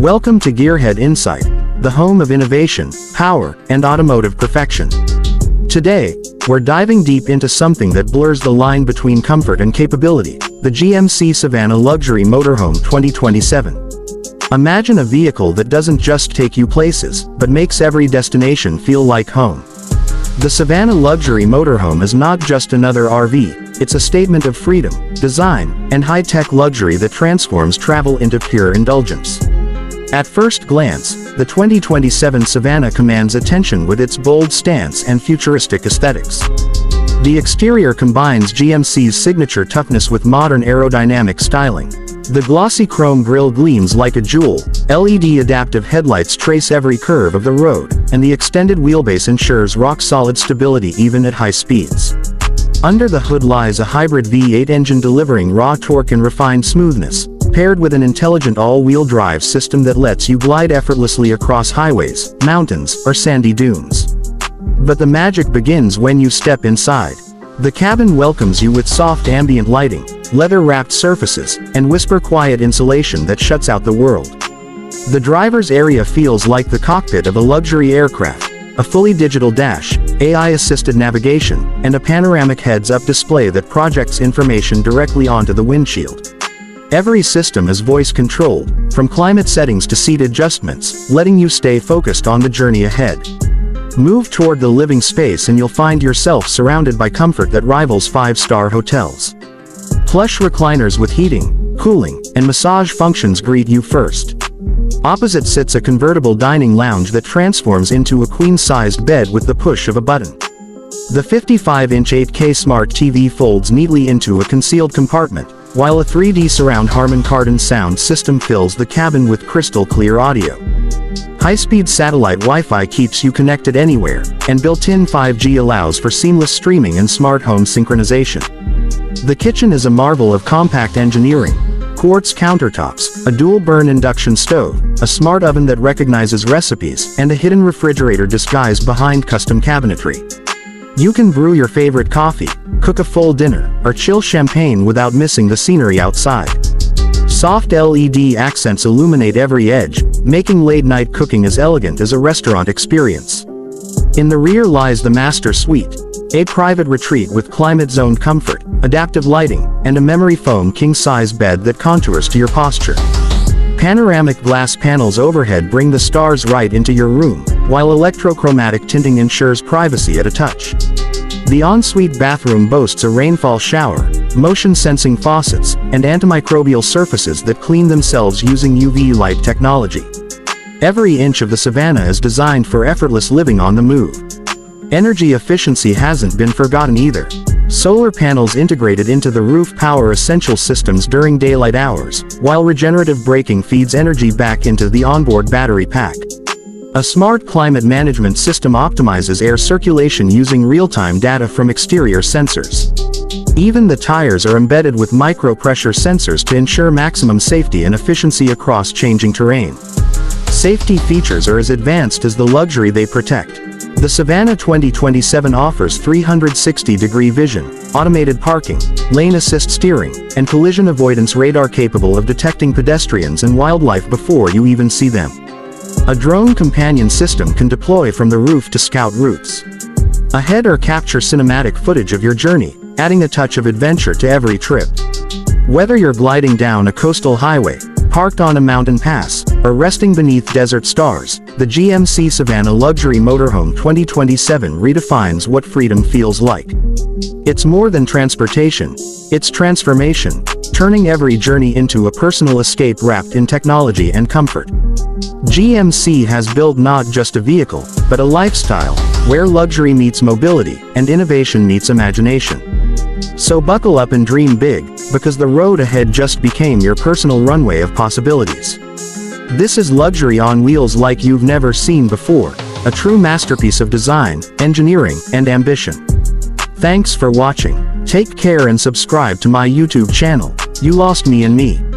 Welcome to GearHead Insight, the home of innovation, power, and automotive perfection. Today, we're diving deep into something that blurs the line between comfort and capability, the GMC Savana Luxury Motorhome 2027. Imagine a vehicle that doesn't just take you places, but makes every destination feel like home. The Savana Luxury Motorhome is not just another RV, it's a statement of freedom, design, and high-tech luxury that transforms travel into pure indulgence. At first glance, the 2027 Savana commands attention with its bold stance and futuristic aesthetics. The exterior combines GMC's signature toughness with modern aerodynamic styling. The glossy chrome grille gleams like a jewel, LED adaptive headlights trace every curve of the road, and the extended wheelbase ensures rock-solid stability even at high speeds. Under the hood lies a hybrid V8 engine delivering raw torque and refined smoothness, paired with an intelligent all-wheel drive system that lets you glide effortlessly across highways, mountains, or sandy dunes. But the magic begins when you step inside. The cabin welcomes you with soft ambient lighting, leather-wrapped surfaces, and whisper-quiet insulation that shuts out the world. The driver's area feels like the cockpit of a luxury aircraft, a fully digital dash, AI-assisted navigation, and a panoramic heads-up display that projects information directly onto the windshield. Every system is voice-controlled, from climate settings to seat adjustments, letting you stay focused on the journey ahead. Move toward the living space and you'll find yourself surrounded by comfort that rivals five-star hotels. Plush recliners with heating, cooling, and massage functions greet you first. Opposite sits a convertible dining lounge that transforms into a queen-sized bed with the push of a button. The 55-inch 8K smart TV folds neatly into a concealed compartment, while a 3D surround Harman Kardon sound system fills the cabin with crystal-clear audio. High-speed satellite Wi-Fi keeps you connected anywhere, and built-in 5G allows for seamless streaming and smart home synchronization. The kitchen is a marvel of compact engineering. Quartz countertops, a dual-burn induction stove, a smart oven that recognizes recipes, and a hidden refrigerator disguised behind custom cabinetry. You can brew your favorite coffee, cook a full dinner, or chill champagne without missing the scenery outside. Soft LED accents illuminate every edge, making late-night cooking as elegant as a restaurant experience. In the rear lies the master suite, a private retreat with climate-zoned comfort, adaptive lighting, and a memory foam king-size bed that contours to your posture. Panoramic glass panels overhead bring the stars right into your room, while electrochromatic tinting ensures privacy at a touch. The ensuite bathroom boasts a rainfall shower, motion-sensing faucets, and antimicrobial surfaces that clean themselves using UV light technology. Every inch of the Savana is designed for effortless living on the move. Energy efficiency hasn't been forgotten either. Solar panels integrated into the roof power essential systems during daylight hours, while regenerative braking feeds energy back into the onboard battery pack. A smart climate management system optimizes air circulation using real-time data from exterior sensors. Even the tires are embedded with micro-pressure sensors to ensure maximum safety and efficiency across changing terrain. Safety features are as advanced as the luxury they protect. The Savana 2027 offers 360-degree vision, automated parking, lane assist steering, and collision avoidance radar capable of detecting pedestrians and wildlife before you even see them. A drone companion system can deploy from the roof to scout routes ahead or capture cinematic footage of your journey, adding a touch of adventure to every trip. Whether you're gliding down a coastal highway, parked on a mountain pass, or resting beneath desert stars, the GMC Savana Luxury Motorhome 2027 redefines what freedom feels like. It's more than transportation, it's transformation, turning every journey into a personal escape wrapped in technology and comfort. GMC has built not just a vehicle, but a lifestyle, where luxury meets mobility, and innovation meets imagination. So buckle up and dream big, because the road ahead just became your personal runway of possibilities. This is luxury on wheels like you've never seen before, a true masterpiece of design, engineering, and ambition. Thanks for watching. Take care and subscribe to my YouTube channel, You Lost Me and Me.